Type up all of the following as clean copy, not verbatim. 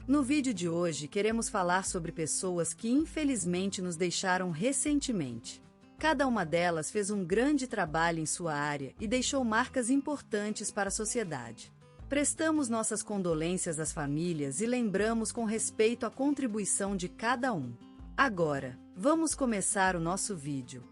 No vídeo de hoje queremos falar sobre pessoas que infelizmente nos deixaram recentemente. Cada uma delas fez um grande trabalho em sua área e deixou marcas importantes para a sociedade. Prestamos nossas condolências às famílias e lembramos com respeito a contribuição de cada um. Agora, vamos começar o nosso vídeo.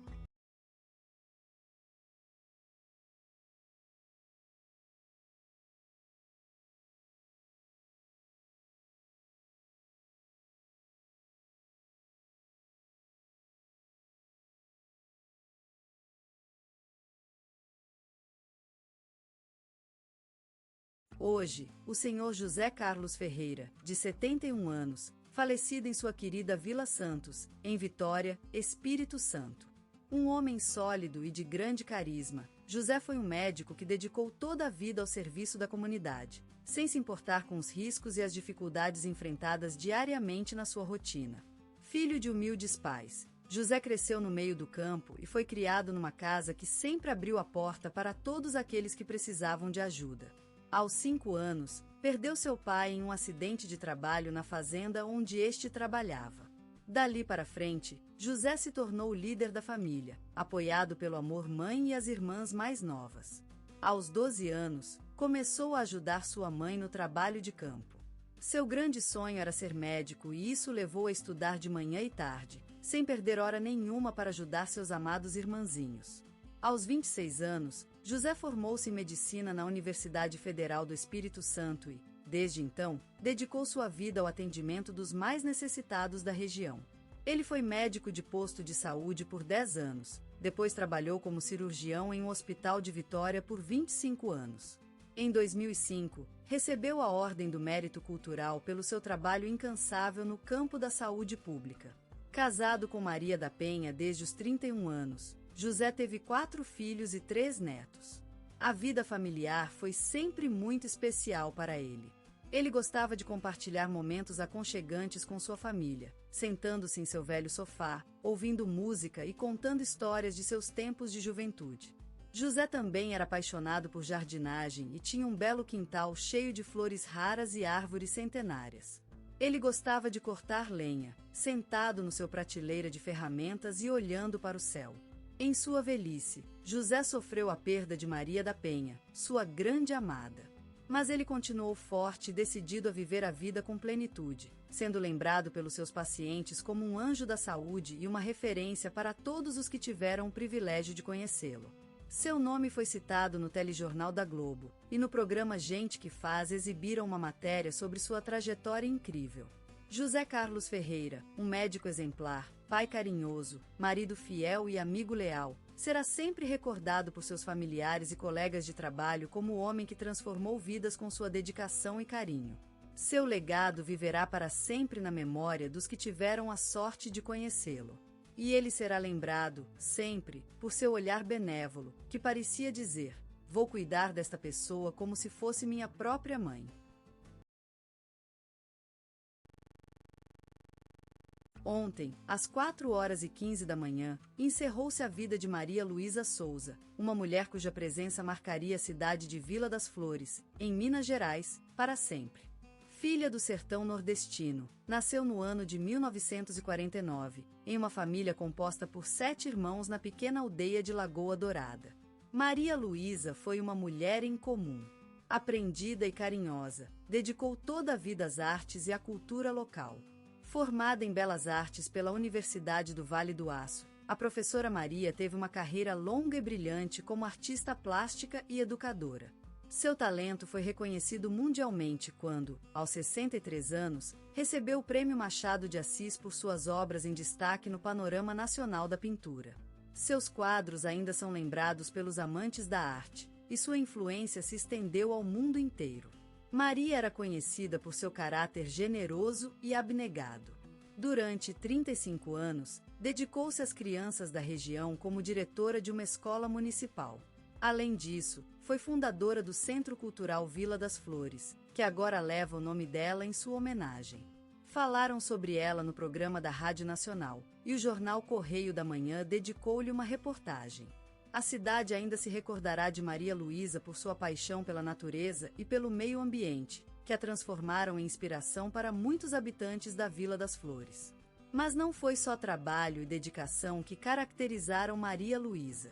Hoje, o senhor José Carlos Ferreira, de 71 anos, falecido em sua querida Vila Santos, em Vitória, Espírito Santo. Um homem sólido e de grande carisma, José foi um médico que dedicou toda a vida ao serviço da comunidade, sem se importar com os riscos e as dificuldades enfrentadas diariamente na sua rotina. Filho de humildes pais, José cresceu no meio do campo e foi criado numa casa que sempre abriu a porta para todos aqueles que precisavam de ajuda. Aos 5 anos, perdeu seu pai em um acidente de trabalho na fazenda onde este trabalhava. Dali para frente, José se tornou o líder da família, apoiado pelo amor mãe e as irmãs mais novas. Aos 12 anos, começou a ajudar sua mãe no trabalho de campo. Seu grande sonho era ser médico e isso levou a estudar de manhã e tarde, sem perder hora nenhuma para ajudar seus amados irmãzinhos. Aos 26 anos, José formou-se em medicina na Universidade Federal do Espírito Santo e, desde então, dedicou sua vida ao atendimento dos mais necessitados da região. Ele foi médico de posto de saúde por 10 anos, depois trabalhou como cirurgião em um hospital de Vitória por 25 anos. Em 2005, recebeu a Ordem do Mérito Cultural pelo seu trabalho incansável no campo da saúde pública. Casado com Maria da Penha desde os 31 anos, José teve 4 filhos e 3 netos. A vida familiar foi sempre muito especial para ele. Ele gostava de compartilhar momentos aconchegantes com sua família, sentando-se em seu velho sofá, ouvindo música e contando histórias de seus tempos de juventude. José também era apaixonado por jardinagem e tinha um belo quintal cheio de flores raras e árvores centenárias. Ele gostava de cortar lenha, sentado no seu prateleira de ferramentas e olhando para o céu. Em sua velhice, José sofreu a perda de Maria da Penha, sua grande amada. Mas ele continuou forte e decidido a viver a vida com plenitude, sendo lembrado pelos seus pacientes como um anjo da saúde e uma referência para todos os que tiveram o privilégio de conhecê-lo. Seu nome foi citado no telejornal da Globo, e no programa Gente que Faz exibiram uma matéria sobre sua trajetória incrível. José Carlos Ferreira, um médico exemplar, pai carinhoso, marido fiel e amigo leal, será sempre recordado por seus familiares e colegas de trabalho como o homem que transformou vidas com sua dedicação e carinho. Seu legado viverá para sempre na memória dos que tiveram a sorte de conhecê-lo. E ele será lembrado, sempre, por seu olhar benévolo, que parecia dizer: "Vou cuidar desta pessoa como se fosse minha própria mãe." Ontem, às 4h15 da manhã, encerrou-se a vida de Maria Luísa Souza, uma mulher cuja presença marcaria a cidade de Vila das Flores, em Minas Gerais, para sempre. Filha do sertão nordestino, nasceu no ano de 1949, em uma família composta por 7 irmãos na pequena aldeia de Lagoa Dourada. Maria Luísa foi uma mulher incomum. Aprendida e carinhosa, dedicou toda a vida às artes e à cultura local. Formada em Belas Artes pela Universidade do Vale do Aço, a professora Maria teve uma carreira longa e brilhante como artista plástica e educadora. Seu talento foi reconhecido mundialmente quando, aos 63 anos, recebeu o Prêmio Machado de Assis por suas obras em destaque no panorama nacional da pintura. Seus quadros ainda são lembrados pelos amantes da arte, e sua influência se estendeu ao mundo inteiro. Maria era conhecida por seu caráter generoso e abnegado. Durante 35 anos, dedicou-se às crianças da região como diretora de uma escola municipal. Além disso, foi fundadora do Centro Cultural Vila das Flores, que agora leva o nome dela em sua homenagem. Falaram sobre ela no programa da Rádio Nacional, e o jornal Correio da Manhã dedicou-lhe uma reportagem. A cidade ainda se recordará de Maria Luísa por sua paixão pela natureza e pelo meio ambiente, que a transformaram em inspiração para muitos habitantes da Vila das Flores. Mas não foi só trabalho e dedicação que caracterizaram Maria Luísa.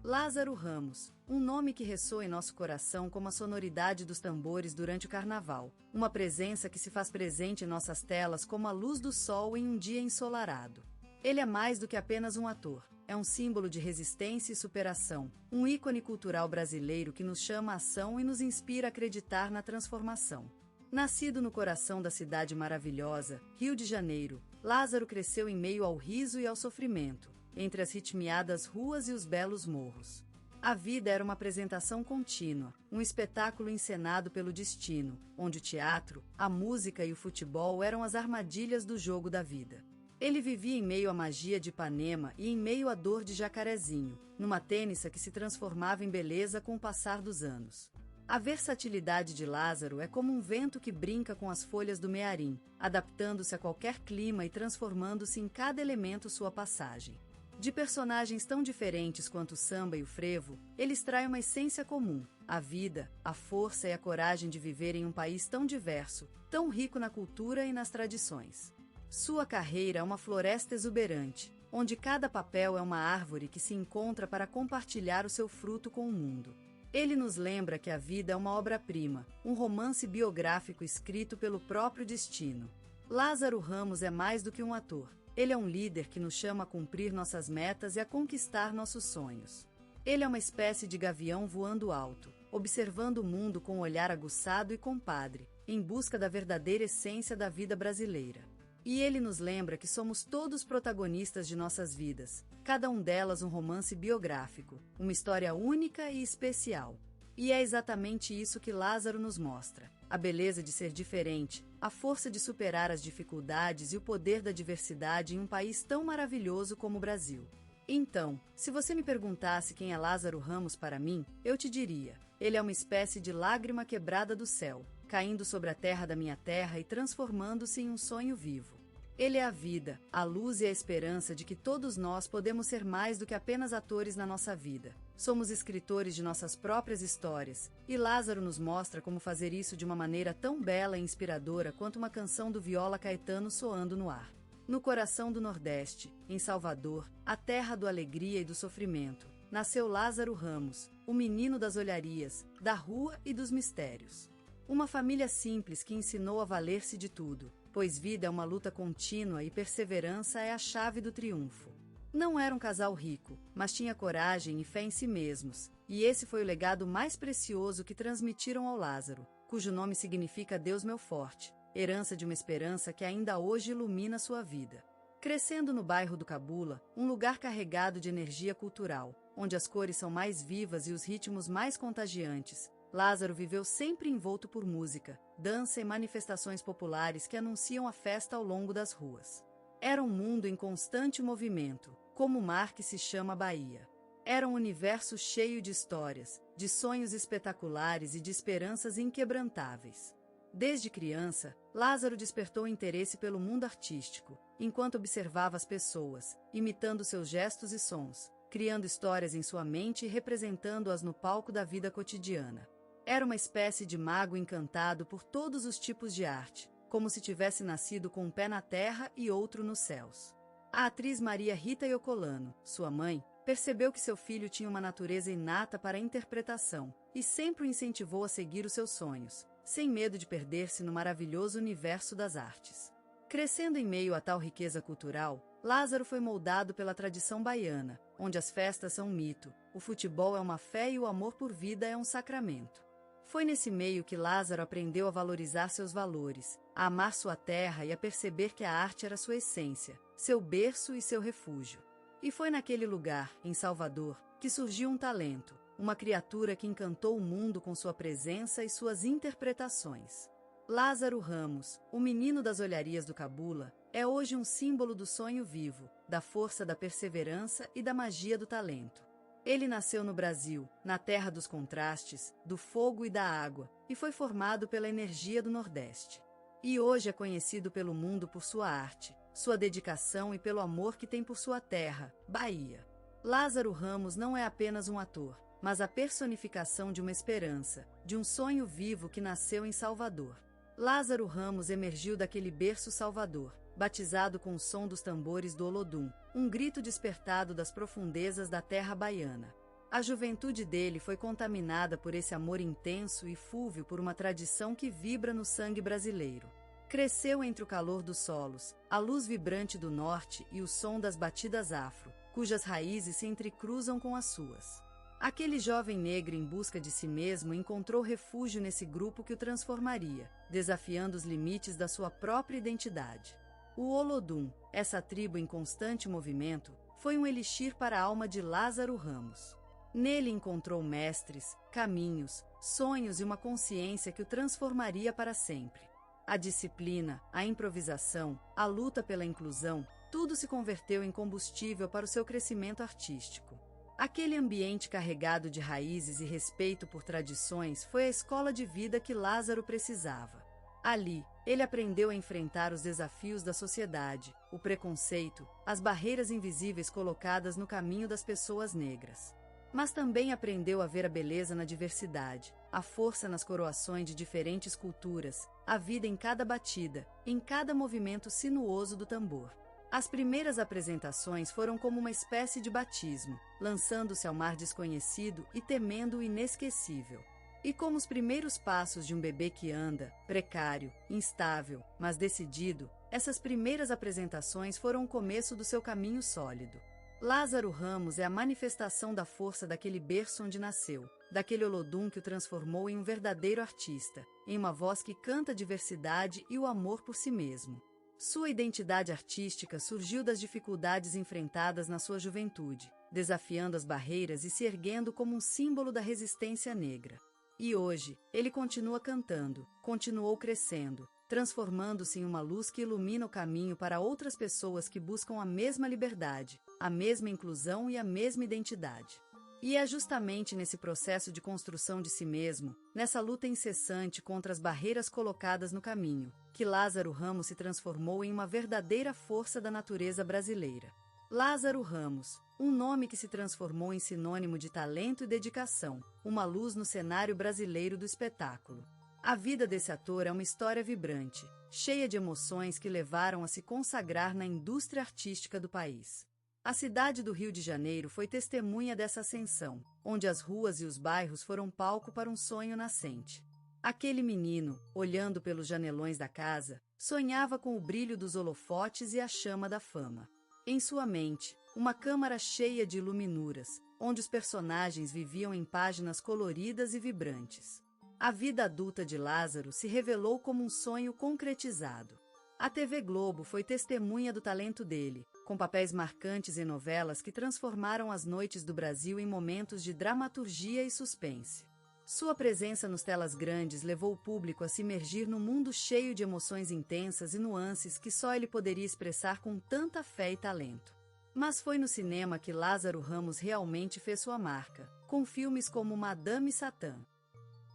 Lázaro Ramos, um nome que ressoa em nosso coração como a sonoridade dos tambores durante o carnaval, uma presença que se faz presente em nossas telas como a luz do sol em um dia ensolarado. Ele é mais do que apenas um ator, é um símbolo de resistência e superação, um ícone cultural brasileiro que nos chama à ação e nos inspira a acreditar na transformação. Nascido no coração da cidade maravilhosa, Rio de Janeiro, Lázaro cresceu em meio ao riso e ao sofrimento, entre as ritmiadas ruas e os belos morros. A vida era uma apresentação contínua, um espetáculo encenado pelo destino, onde o teatro, a música e o futebol eram as armadilhas do jogo da vida. Ele vivia em meio à magia de Ipanema e em meio à dor de Jacarezinho, numa tênisa que se transformava em beleza com o passar dos anos. A versatilidade de Lázaro é como um vento que brinca com as folhas do mearim, adaptando-se a qualquer clima e transformando-se em cada elemento sua passagem. De personagens tão diferentes quanto o samba e o frevo, ele extrai uma essência comum: a vida, a força e a coragem de viver em um país tão diverso, tão rico na cultura e nas tradições. Sua carreira é uma floresta exuberante, onde cada papel é uma árvore que se encontra para compartilhar o seu fruto com o mundo. Ele nos lembra que a vida é uma obra-prima, um romance biográfico escrito pelo próprio destino. Lázaro Ramos é mais do que um ator. Ele é um líder que nos chama a cumprir nossas metas e a conquistar nossos sonhos. Ele é uma espécie de gavião voando alto, observando o mundo com um olhar aguçado e compadre, em busca da verdadeira essência da vida brasileira. E ele nos lembra que somos todos protagonistas de nossas vidas, cada um delas um romance biográfico, uma história única e especial. E é exatamente isso que Lázaro nos mostra: a beleza de ser diferente, a força de superar as dificuldades e o poder da diversidade em um país tão maravilhoso como o Brasil. Então, se você me perguntasse quem é Lázaro Ramos para mim, eu te diria: ele é uma espécie de lágrima quebrada do céu, caindo sobre a terra da minha terra e transformando-se em um sonho vivo. Ele é a vida, a luz e a esperança de que todos nós podemos ser mais do que apenas atores na nossa vida. Somos escritores de nossas próprias histórias, e Lázaro nos mostra como fazer isso de uma maneira tão bela e inspiradora quanto uma canção do Viola Caetano soando no ar. No coração do Nordeste, em Salvador, a terra do alegria e do sofrimento, nasceu Lázaro Ramos, o menino das olharias, da rua e dos mistérios. Uma família simples que ensinou a valer-se de tudo, pois vida é uma luta contínua e perseverança é a chave do triunfo. Não era um casal rico, mas tinha coragem e fé em si mesmos, e esse foi o legado mais precioso que transmitiram ao Lázaro, cujo nome significa Deus meu forte, herança de uma esperança que ainda hoje ilumina sua vida. Crescendo no bairro do Cabula, um lugar carregado de energia cultural, onde as cores são mais vivas e os ritmos mais contagiantes, Lázaro viveu sempre envolto por música, dança e manifestações populares que anunciam a festa ao longo das ruas. Era um mundo em constante movimento, como o mar que se chama Bahia. Era um universo cheio de histórias, de sonhos espetaculares e de esperanças inquebrantáveis. Desde criança, Lázaro despertou interesse pelo mundo artístico, enquanto observava as pessoas, imitando seus gestos e sons, criando histórias em sua mente e representando-as no palco da vida cotidiana. Era uma espécie de mago encantado por todos os tipos de arte, como se tivesse nascido com um pé na terra e outro nos céus. A atriz Maria Rita Iocolano, sua mãe, percebeu que seu filho tinha uma natureza inata para a interpretação e sempre o incentivou a seguir os seus sonhos, sem medo de perder-se no maravilhoso universo das artes. Crescendo em meio a tal riqueza cultural, Lázaro foi moldado pela tradição baiana, onde as festas são um mito, o futebol é uma fé e o amor por vida é um sacramento. Foi nesse meio que Lázaro aprendeu a valorizar seus valores, a amar sua terra e a perceber que a arte era sua essência, seu berço e seu refúgio. E foi naquele lugar, em Salvador, que surgiu um talento, uma criatura que encantou o mundo com sua presença e suas interpretações. Lázaro Ramos, o menino das olharias do Cabula, é hoje um símbolo do sonho vivo, da força da perseverança e da magia do talento. Ele nasceu no Brasil, na terra dos contrastes, do fogo e da água, e foi formado pela energia do Nordeste. E hoje é conhecido pelo mundo por sua arte, sua dedicação e pelo amor que tem por sua terra, Bahia. Lázaro Ramos não é apenas um ator, mas a personificação de uma esperança, de um sonho vivo que nasceu em Salvador. Lázaro Ramos emergiu daquele berço salvador, batizado com o som dos tambores do Olodum, um grito despertado das profundezas da terra baiana. A juventude dele foi contaminada por esse amor intenso e fúvio por uma tradição que vibra no sangue brasileiro. Cresceu entre o calor dos solos, a luz vibrante do norte e o som das batidas afro, cujas raízes se entrecruzam com as suas. Aquele jovem negro em busca de si mesmo encontrou refúgio nesse grupo que o transformaria, desafiando os limites da sua própria identidade. O Olodum, essa tribo em constante movimento, foi um elixir para a alma de Lázaro Ramos. Nele encontrou mestres, caminhos, sonhos e uma consciência que o transformaria para sempre. A disciplina, a improvisação, a luta pela inclusão, tudo se converteu em combustível para o seu crescimento artístico. Aquele ambiente carregado de raízes e respeito por tradições foi a escola de vida que Lázaro precisava. Ali, ele aprendeu a enfrentar os desafios da sociedade, o preconceito, as barreiras invisíveis colocadas no caminho das pessoas negras. Mas também aprendeu a ver a beleza na diversidade, a força nas coroações de diferentes culturas, a vida em cada batida, em cada movimento sinuoso do tambor. As primeiras apresentações foram como uma espécie de batismo, lançando-se ao mar desconhecido e temendo o inesquecível. E como os primeiros passos de um bebê que anda, precário, instável, mas decidido, essas primeiras apresentações foram o começo do seu caminho sólido. Lázaro Ramos é a manifestação da força daquele berço onde nasceu, daquele Olodum que o transformou em um verdadeiro artista, em uma voz que canta a diversidade e o amor por si mesmo. Sua identidade artística surgiu das dificuldades enfrentadas na sua juventude, desafiando as barreiras e se erguendo como um símbolo da resistência negra. E hoje, ele continua cantando, continuou crescendo, transformando-se em uma luz que ilumina o caminho para outras pessoas que buscam a mesma liberdade, a mesma inclusão e a mesma identidade. E é justamente nesse processo de construção de si mesmo, nessa luta incessante contra as barreiras colocadas no caminho, que Lázaro Ramos se transformou em uma verdadeira força da natureza brasileira. Lázaro Ramos, um nome que se transformou em sinônimo de talento e dedicação, uma luz no cenário brasileiro do espetáculo. A vida desse ator é uma história vibrante, cheia de emoções que levaram a se consagrar na indústria artística do país. A cidade do Rio de Janeiro foi testemunha dessa ascensão, onde as ruas e os bairros foram palco para um sonho nascente. Aquele menino, olhando pelos janelões da casa, sonhava com o brilho dos holofotes e a chama da fama. Em sua mente, uma câmara cheia de iluminuras, onde os personagens viviam em páginas coloridas e vibrantes. A vida adulta de Lázaro se revelou como um sonho concretizado. A TV Globo foi testemunha do talento dele, com papéis marcantes em novelas que transformaram as noites do Brasil em momentos de dramaturgia e suspense. Sua presença nos telas grandes levou o público a se imergir num mundo cheio de emoções intensas e nuances que só ele poderia expressar com tanta fé e talento. Mas foi no cinema que Lázaro Ramos realmente fez sua marca, com filmes como Madame Satã.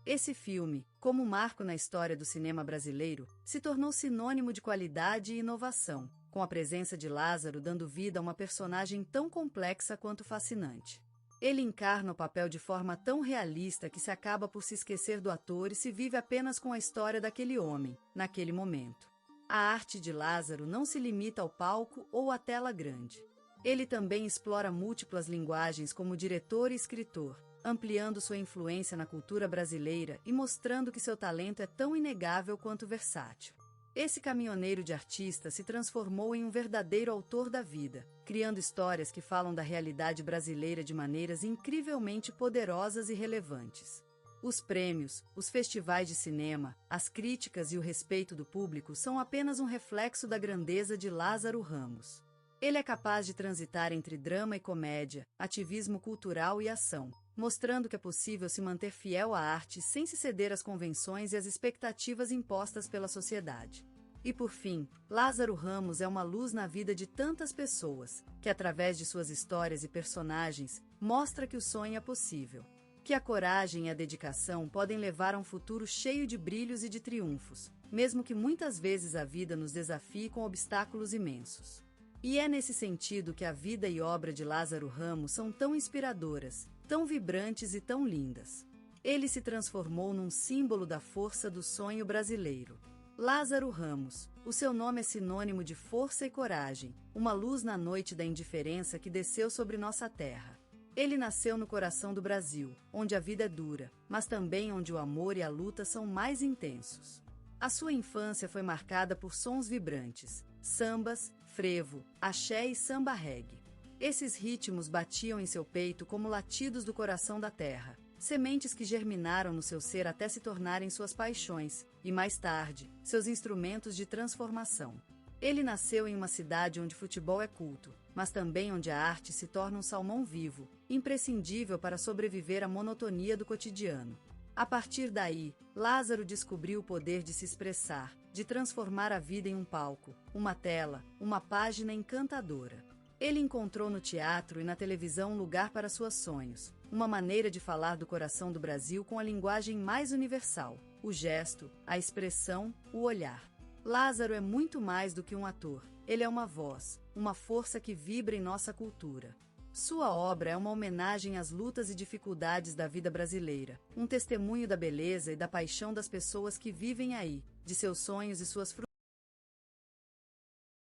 Esse filme, como um marco na história do cinema brasileiro, se tornou sinônimo de qualidade e inovação, com a presença de Lázaro dando vida a uma personagem tão complexa quanto fascinante. Ele encarna o papel de forma tão realista que se acaba por se esquecer do ator e se vive apenas com a história daquele homem, naquele momento. A arte de Lázaro não se limita ao palco ou à tela grande. Ele também explora múltiplas linguagens como diretor e escritor, ampliando sua influência na cultura brasileira e mostrando que seu talento é tão inegável quanto versátil. Esse caminhoneiro de artista se transformou em um verdadeiro autor da vida, criando histórias que falam da realidade brasileira de maneiras incrivelmente poderosas e relevantes. Os prêmios, os festivais de cinema, as críticas e o respeito do público são apenas um reflexo da grandeza de Lázaro Ramos. Ele é capaz de transitar entre drama e comédia, ativismo cultural e ação, mostrando que é possível se manter fiel à arte sem se ceder às convenções e às expectativas impostas pela sociedade. E por fim, Lázaro Ramos é uma luz na vida de tantas pessoas, que através de suas histórias e personagens, mostra que o sonho é possível. Que a coragem e a dedicação podem levar a um futuro cheio de brilhos e de triunfos, mesmo que muitas vezes a vida nos desafie com obstáculos imensos. E é nesse sentido que a vida e obra de Lázaro Ramos são tão inspiradoras, tão vibrantes e tão lindas. Ele se transformou num símbolo da força do sonho brasileiro. Lázaro Ramos, o seu nome é sinônimo de força e coragem, uma luz na noite da indiferença que desceu sobre nossa terra. Ele nasceu no coração do Brasil, onde a vida é dura, mas também onde o amor e a luta são mais intensos. A sua infância foi marcada por sons vibrantes, sambas, frevo, axé e samba-reggae. Esses ritmos batiam em seu peito como latidos do coração da terra, sementes que germinaram no seu ser até se tornarem suas paixões, e mais tarde, seus instrumentos de transformação. Ele nasceu em uma cidade onde futebol é culto, mas também onde a arte se torna um salmão vivo, imprescindível para sobreviver à monotonia do cotidiano. A partir daí, Lázaro descobriu o poder de se expressar, de transformar a vida em um palco, uma tela, uma página encantadora. Ele encontrou no teatro e na televisão um lugar para seus sonhos, uma maneira de falar do coração do Brasil com a linguagem mais universal, o gesto, a expressão, o olhar. Lázaro é muito mais do que um ator, ele é uma voz, uma força que vibra em nossa cultura. Sua obra é uma homenagem às lutas e dificuldades da vida brasileira, um testemunho da beleza e da paixão das pessoas que vivem aí, de seus sonhos e suas